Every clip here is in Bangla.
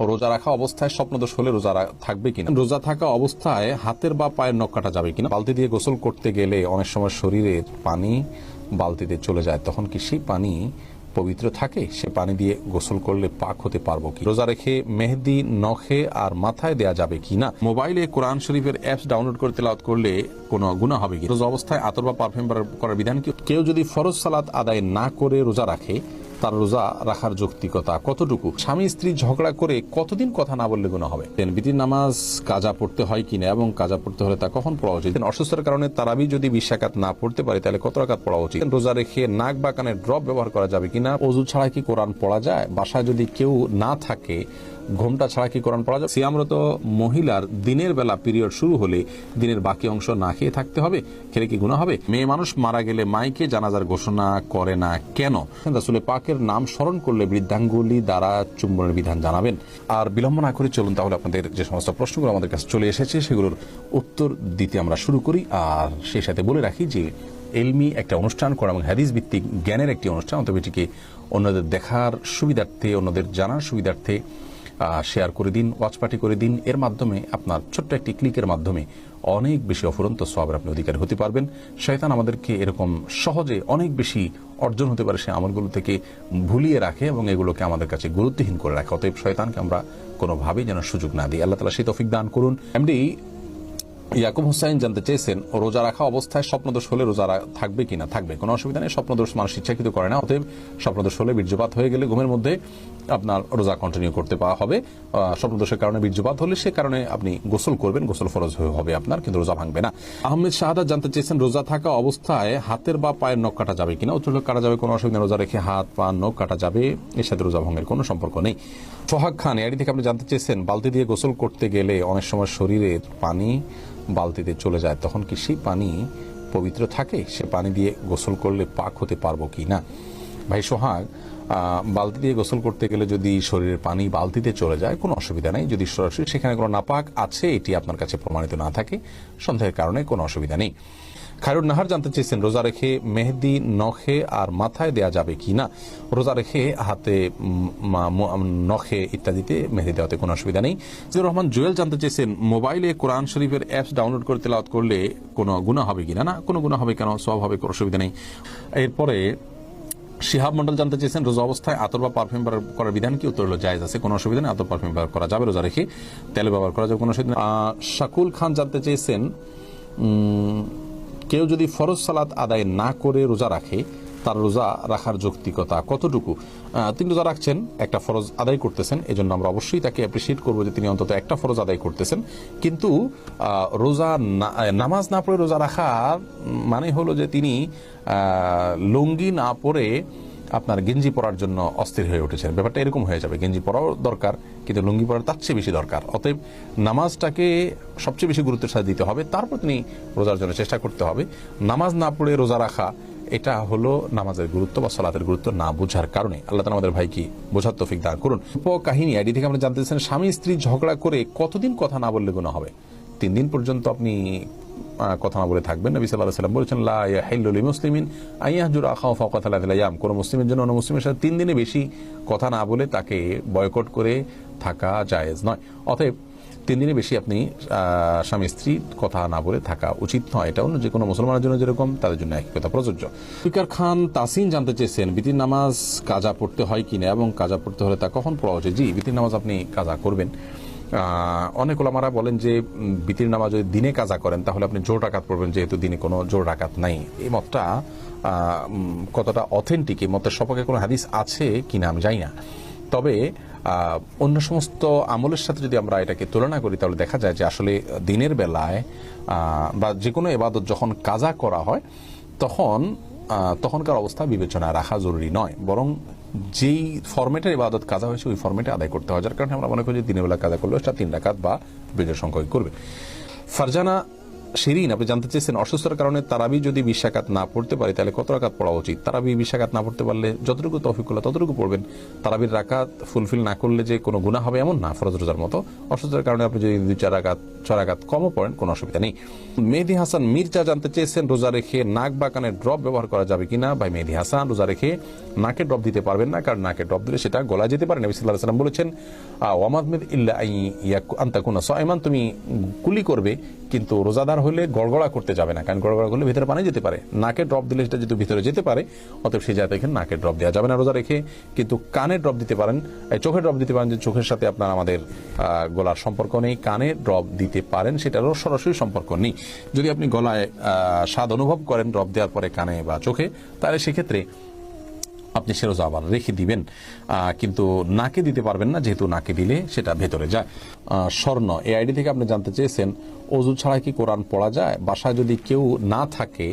রোজা রাখা অবস্থায় স্বপ্নদোষ হলে রোজা থাকবে কিনা, রোজা থাকা অবস্থায় হাতের বা পায়ের নখ কাটা যাবে কিনা, বালতি দিয়ে গোসল করতে গেলে অনেক সময় শরীরের পানি বালতিতে চলে যায়, তখন কি সেই পানি পবিত্র থাকে? সে পানি দিয়ে গোসল করলে পাক হতে পারবো কি? রোজা রেখে মেহেদি নখে আর মাথায় দেয়া যাবে কি না? মোবাইলে কোরআন শরীফের অ্যাপস ডাউনলোড করে তেলাওয়াত করলে কোনো গুনাহ হবে কি? রোজা অবস্থায় আতর বা পারফিউম করার বিধান কি? কেউ যদি ফরজ সালাত আদায় না করে রোজা রাখে, তার রোজা রাখার যৌক্তিকতা কতটুকু? স্বামী স্ত্রী ঝগড়া করে কতদিন কথা না বললে গুনাহ হবে? বিতির নামাজ কাজা পড়তে হয় কিনা এবং কাজা পড়তে হলে তা কখন পড়া উচিত? অসুস্থতার কারণে তারাবি যদি 20 রাকাত না পড়তে পারে তাহলে কত রাকাত পড়া উচিত? রোজা রেখে নাক বা কানে ড্রপ ব্যবহার করা যাবে কিনা? ওযু ছাড়া কি কোরআন পড়া যায়? বাসায় যদি কেউ না থাকে, ঘোমটা ছাড়া কি কোরআন পড়া যায়? সিয়ামরত মহিলার দিনের বেলা পিরিয়ড শুরু হলে দিনের বাকি অংশ না খেয়ে থাকতে হবে, খেলে কি গুনাহ হবে? মেয়ে মানুষ মারা গেলে মাইকে জানাজার ঘোষণা করে না কেন? রাসূল পাকের নাম স্মরণ করলে বৃদ্ধাঙ্গুলি দ্বারা চুম্বনের বিধান জানাবেন। আর বিলম্ব না করে চলুন তাহলে আপনাদের যে সমস্ত প্রশ্নগুলো আমাদের কাছে চলে এসেছে সেগুলোর উত্তর দিতে আমরা শুরু করি। আর সেই সাথে বলে রাখি যে এলমি একটা অনুষ্ঠান করা এবং হাদিস ভিত্তিক জ্ঞানের একটি অনুষ্ঠান, অতএব এটিকে অন্যদের দেখার সুবিধার্থে, অন্যদের জানার সুবিধার্থে শেয়ার করে দিন, ওয়াচ পার্টি করে দিন। এর মাধ্যমে আপনার ছোট্ট একটি ক্লিকের মাধ্যমে অনেক বেশি অফুরন্ত সওয়াবের আপনি অধিকারী হতে পারবেন। শয়তান আমাদেরকে এরকম সহজে অনেক বেশি অর্জন হতে পারে সে আমলগুলো থেকে ভুলিয়ে রাখে এবং এগুলোকে আমাদের কাছে গুরুত্বহীন করে রাখে। অতএব শয়তানকে আমরা কোনোভাবেই যেন সুযোগ না দিই। আল্লাহ তাআলা সেই তৌফিক দান করুন। এমডি ইয়াকুব হোসাইন জানতে চেয়েছেন, রোজা রাখা অবস্থায় স্বপ্নদোষ হলে রোজা থাকবে কিনা? থাকবে, কোনো অসুবিধা নেই। স্বপ্নদোষ মানুষ ইচ্ছাকৃত করে না, অতএব স্বপ্নদোষ হলে বীর্যপাত হয়ে গেলে ঘুমের মধ্যে আপনার রোজা কন্টিনিউ করতে পাওয়া হবে। স্বপ্নদোষের কারণে বীর্যপাত হলে সে কারণে আপনি গোসল করবেন, গোসল ফরজ হবে আপনার, কিন্তু রোজা ভাঙবে না। আহমেদ শাহাদাত জানতে চেয়েছেন, রোজা থাকা অবস্থায় হাতের বা পায়ের নখ কাটা যাবে কিনা? উত্তর কাটা যাবে, কোনো অসুবিধা। রোজা রেখে হাত পা নখ কাটা যাবে, এর সাথে রোজা ভঙ্গের কোনো সম্পর্ক নেই। সোহাগ খান এডি থেকে আপনি জানতে চেয়েছেন, বালতি দিয়ে গোসল করতে গেলে অনেক সময় শরীরের পানি বালতিতে চলে যায়, তখন কি সেই পানি পবিত্র থাকে? সে পানি দিয়ে গোসল করলে পাক হতে পারবো কি না? ভাই সোহাগ, বালতি দিয়ে গোসল করতে গেলে যদি শরীরের পানি বালতিতে চলে যায় কোনো অসুবিধা নেই। যদি সরাসরি সেখানে কোনো নাপাক আছে এটি আপনার কাছে প্রমাণিত না থাকে, সন্দেহের কারণে কোনো অসুবিধা নেই। খায়রুন নাহার জানতে চেয়েছেন, রোজা রেখে মেহেদি নখে আর মাথায় দেয়া যাবে কি না? রোজা রেখে হাতে, নখে ইত্যাদিতে মেহেদি দেওয়াতে কোনো অসুবিধা নেই। জিয়াউর রহমান জুয়েল জানতে চেয়েছেন, মোবাইলে কোরআন শরীফের অ্যাপস ডাউনলোড করে তেলাওয়াত করলে কোনো গুনাহ হবে কিনা? না, কোনো গুনাহ হবে কেন, সওয়াব হবে, কোনো অসুবিধা নেই। এরপরে শিহাব মন্ডল জানতে চেয়েছেন, রোজা অবস্থায় আতর বা পারফিউম করার বিধান কি? উত্তর হলো জায়েজ আছে, কোনো অসুবিধা নেই। আতর পারফিউম ব্যবহার করা যাবে, রোজা রেখে তেল ব্যবহার করা যাবে, কোনো অসুবিধা নেই। শাকুল খান জানতে চেয়েছেন, কেউ যদি ফরজ সালাত আদায় না করে রোজা রাখে, তার রোজা রাখার যৌক্তিকতা কতটুকু? তিনি রোজা রাখছেন, একটা ফরজ আদায় করতেছেন, এজন্য আমরা অবশ্যই তাকে অ্যাপ্রিসিয়েট করবো যে তিনি অন্তত একটা ফরজ আদায় করতেছেন। কিন্তু রোজা নামাজ না পড়ে রোজা রাখা মানে হলো যে তিনি লুঙ্গি না পরে আপনার গেঞ্জি পরার জন্য অস্থির হয়ে উঠেছেন। ব্যাপারটা এরকম হয়ে যাবে, গেঞ্জি পরাও দরকার কিন্তু লুঙ্গি পরার তার চেয়ে বেশি দরকার। অতএব নামাজটাকে সবচেয়ে বেশি গুরুত্বের সাথে দিতে হবে, তারপর তিনি রোজার জন্য চেষ্টা করতে হবে। নামাজ না পড়ে রোজা রাখা এটা হলো নামাজের গুরুত্ব বা সালাতের গুরুত্ব না বোঝার কারণে। আল্লাহ তাআলা আমাদের ভাইকে বোঝার তৌফিক দান করুন। কাহিনী আইডি থেকে আমরা জানতে চাচ্ছেন, স্বামী স্ত্রী ঝগড়া করে কতদিন কথা না বললে গুনাহ হবে? 3 দিন পর্যন্ত আপনি কথা না বলে থাকবেন। নবী সাল্লাল্লাহু আলাইহি ওয়াসাল্লাম বলেছেন, লা ইয়াহিল্লু লিমুসলিমিন আইয়াহজুরা আখাহু ফাওকা 3 আইয়াম। কোন মুসলিমের জন্য অন্য মুসলিমের সাথে 3 দিনে বেশি কথা না বলে তাকে বয়কট করে থাকা জায়েজ নয়। অতএব 3 দিনে বেশি আপনি স্বামী স্ত্রী কথা না বলে থাকা উচিত নয়। এটা অন্য যে কোনো মুসলমানের জন্য যেরকম, তাদের জন্য একই কথা প্রযোজ্য। ফিকার খান তাসিন জানতে চেয়েছেন, বিতির নামাজ কাজা পড়তে হয় কিনা এবং কাজা পড়তে হলে তা কখন পড়া উচিত? জি, বিতির নামাজ আপনি কাজা করবেন। অনেক ওলামারা বলেন যে বিতির নামাজ যদি দিনে কাজা করেন তাহলে আপনি জোর রাকাত পড়বেন, যেহেতু দিনে কোনো জোর রাকাত নাই। এই মতটা কতটা অথেন্টিক, এই মতের সপক্ষে কোনো হাদিস আছে কিনা আমি জানি না। তবে অন্য সমস্ত আমলের সাথে যদি আমরা এটাকে তুলনা করি তাহলে দেখা যায় যে আসলে দিনের বেলায় বা যে কোনো ইবাদত যখন কাজা করা হয় তখনকার অবস্থা বিবেচনায় রাখা জরুরি নয়, বরং যেই ফরম্যাটের ইবাদত কাজা হয়েছে ওই ফরম্যাটে আদায় করতে হয়। যার কারণে আমরা মনে করি যে দিনের বেলা কাজা করলে সেটা 3 রাকাত বা বিজয় সংখ্যক করবে। ফারজানা শিরিন, আপনি জানতে চেয়েছেন অসুস্থতার কারণে তারাবি যদি 20 রাকাত না পড়তে পারে তাহলে কত রাকাত পড়া উচিত? তারাবি 20 রাকাত না পড়তে পারলে যতটুকু তৌফিকুল্লাহ ততটুকু পড়বেন। তারাবির রাকাত ফুলফিল না করলে যে কোনো গুনাহ হবে এমন না, ফরজ রোজার মতো। অসুস্থতার কারণে আপনি যদি 2-4 রাকাত 6 রাকাত কমও পড়েন কোনো অসুবিধা নেই। মেহেদি হাসান মির্জা জানতে চেয়েছেন রোজা রেখে নাক বা কানের ড্রপ ব্যবহার করা যাবে কিনা। ভাই মেহেদি হাসান, রোজা রেখে নাকে ড্রপ দিতে পারবেন না, কারণ নাকে ড্রপ দিলে সেটা গলায় যেতে পারে। নবী সাল্লাল্লাহু আলাইহি ওয়াসাল্লাম বলেছেন ওয়ামাদমিদ ইল্লা আন তাকুনা সাইমান, তুমি কুলি করবে কিন্তু রোজাদার হলে গড়গড়া করতে যাবে না, কারণ গড়গড়া করলে ভিতরে পানি যেতে পারে। নাকে ড্রপ দিলে সেটা যদি ভিতরে যেতে পারে, অতএব সেই জায়গায় এখানে নাকে ড্রপ দেওয়া যাবে না রোজা রেখে। কিন্তু কানে ড্রপ দিতে পারেন, চোখে ড্রপ দিতে পারেন, যে চোখের সাথে আপনার আমাদের গলার সম্পর্ক নেই, কানে ড্রপ দিতে পারেন, সেটারও সরাসরি সম্পর্ক নেই। যদি আপনি গলায় স্বাদ অনুভব করেন ড্রপ দেওয়ার পরে কানে বা চোখে, তাহলে সেক্ষেত্রে আপনি সে রোজা আবার রেখে দিবেন, কিন্তু নাকে দিতে পারবেন না, যেহেতু নাকে দিলে সেটা ভেতরে যায়। স্বর্ণ এই আইডি থেকে আপনি জানতে চেয়েছেন ওযু ছাড়া কি কোরআন পড়া যায়? বাসায় যদি কেউ না থাকে,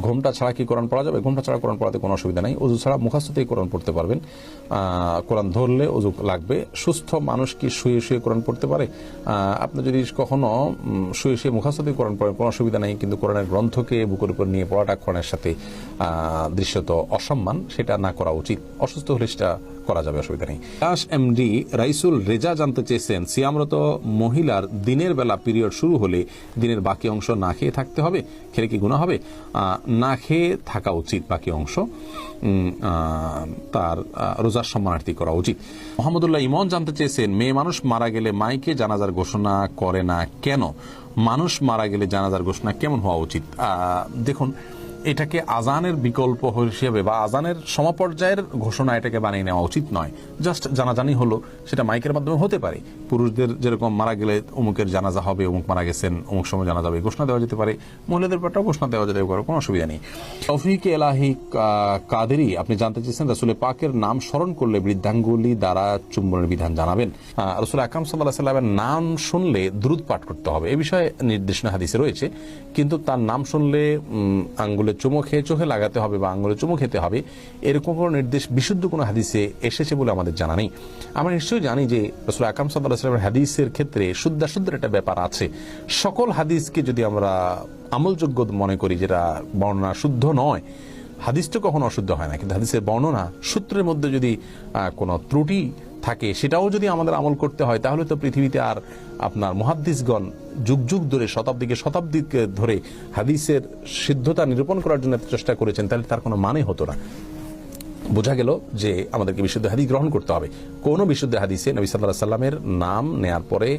ঘোমটা ছাড়া কি কোরআন পড়া যাবে? ঘোমটা ছাড়া কোরআন পড়াতে কোনো অসুবিধা নেই। ওযু ছাড়া মুখস্থতেই কোরআন পড়তে পারবেন। কোরআন ধরলে ওযু লাগবে। সুস্থ মানুষ কি শুয়ে শুয়ে কোরআন পড়তে পারে? আপনি যদি কখনো শুয়ে শুয়ে মুখস্থতেই কোরআন পড়েন কোনো অসুবিধা নেই, কিন্তু কোরআনের গ্রন্থকে বুকের উপর নিয়ে পড়াটা কোরআনের সাথে দৃশ্যত অসম্মান, সেটা না করা উচিত। অসুস্থ হলে সেটা করা যাবে, অসুবিধা নেই। এমডি রাইসুল রেজা জানতে চেয়েছেন সিয়ামরত মহিলার দিনের বেলা পিরিয়ড শুরু হলে দিনের বাকি অংশ না খেয়ে থাকতে হবে, খেলে কি গুনাহ হবে? না খেয়ে থাকা উচিত বাকি অংশ, তার রোজার সম্মানার্থী করা উচিত। মোহাম্মদুল্লাহ ইমন জানতে চেয়েছেন মেয়ে মানুষ মারা গেলে মাইকে জানাজার ঘোষণা করে না কেন? মানুষ মারা গেলে জানাজার ঘোষণা কেমন হওয়া উচিত? দেখুন, এটাকে আজানের বিকল্প হিসেবে বা আজানের সমপর্যায়ের ঘোষণা এটাকে বানিয়ে নেওয়া উচিত নয়। জাস্ট জানাজানি হলো, সেটা মাইকের মাধ্যমে হতে পারে। পুরুষদের যেরকম মারা গেলে অমুকের জানাজা হবে, অমুক মারা গেছেন, অমুক সময় জানাজা হবে, ঘোষণা দেওয়া যেতে পারে। মহিলাদের ব্যাপারটাও ঘোষণা দেওয়া যেতে পারে, কোনো অসুবিধা নেই। তৌফিক এলাহি কাদেরী আপনি জানতে চেয়েছেন রাসূল পাকের নাম স্মরণ করলে বৃদ্ধাঙ্গুলি দ্বারা চুম্বনের বিধান জানাবেন। রাসূল আকরাম সাল্লাল্লাহু আলাইহি ওয়াসাল্লামের নাম শুনলে দুরূদ পাঠ করতে হবে, এ বিষয়ে নির্দেশনা হাদিসে রয়েছে। কিন্তু তার নাম শুনলে আঙ্গুলে চুমো খেয়ে চোখে লাগাতে হবে বা আঙ্গুলে চুমো খেতে হবে, এরকম কোনো নির্দেশ বিশুদ্ধ কোনো হাদিসে এসেছে বলে আমাদের জানা নেই। আমরা নিশ্চয়ই জানি যে রাসূল আকরাম সাল্লাল্লাহু আলাইহি ওয়াসাল্লামের হাদিসের ক্ষেত্রে শুদ্ধাশুদ্ধের একটা ব্যাপার আছে। সকল হাদিসকে যদি আমরা আমলযোগ্য মনে করি, যেটা বর্ণনা শুদ্ধ নয়, হাদিস তো কখনো অশুদ্ধ হয় না, কিন্তু হাদিসের বর্ণনা সূত্রের মধ্যে যদি কোনো ত্রুটি থাকে, সেটাও যদি আমাদের আমল করতে হয়, তাহলে তো পৃথিবীতে আর আপনার মুহাদ্দিসগণ যুগ যুগ ধরে শতাব্দীকে ধরে হাদিসের সিদ্ধতা নিরূপণ করার জন্য চেষ্টা করেছেন, তাহলে তার কোনো মানে হতো না। বোঝা গেল যে আমাদেরকে বিশুদ্ধ হাদিস গ্রহণ করতে হবে। কোন বিশুদ্ধ হাদিসে নবী সাল্লাল্লাহু আলাইহি সাল্লামের নাম নেয়ার পরে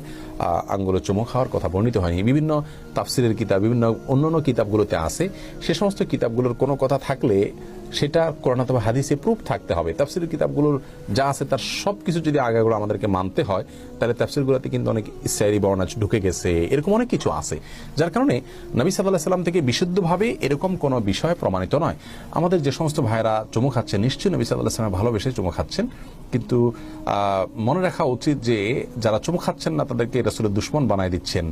আঙ্গুলে চুমো খাওয়ার কথা বর্ণিত হয়নি। বিভিন্ন তাফসিরের কিতাব, বিভিন্ন অন্যান্য কিতাবগুলোতে আছে। সে সমস্ত কিতাবগুলোর কোনো কথা থাকলে সেটা কোরআন অথবা হাদিসে প্রুফ থাকতে হবে। তাফসিরের কিতাবগুলোর যা আছে তার সবকিছু যদি আগাগুলো আমাদেরকে মানতে হয়, তাহলে তাফসিরগুলোতে কিন্তু অনেক ইসরাঈলী বর্ণনা ঢুকে গেছে, এরকম অনেক কিছু আছে, যার কারণে নবী সাল্লাল্লাহু আলাইহি সাল্লাম থেকে বিশুদ্ধভাবে এরকম কোনো বিষয় প্রমাণিত নয়। আমাদের যে সমস্ত ভাইরা চুমু খাচ্ছেন, নিশ্চয়ই নবী সাল্লাল্লাহু আলাইহি সাল্লাম ভালোবেসে চুমু খাচ্ছেন, কিন্তু মনে রাখা উচিত যে যারা চুমু খাচ্ছেন না তাদেরকে রাসূলের দুশমন বানায় দিচ্ছেন,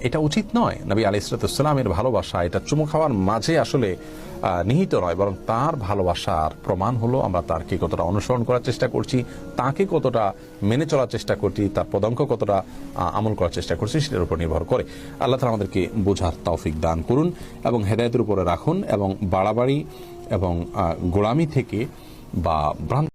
এটা উচিত নয়। নবী আলাইহিস সালামের ভালোবাসা এটা চুমু খাওয়ার মাঝে আসলে নিহিত নয়, বরং তার ভালোবাসার প্রমাণ হলো আমরা তারকে কতটা অনুসরণ করার চেষ্টা করছি, তাকে কতটা মেনে চলার চেষ্টা করছি, তার পদাঙ্ক কতটা আমল করার চেষ্টা করছি, সেটার উপর নির্ভর করে। আল্লাহ তাআলা আমাদেরকে বোঝার তৌফিক দান করুন এবং হেদায়েতের উপরে রাখুন, এবং বাড়াবাড়ি এবং গোলামি থেকে বা ভ্রান্ত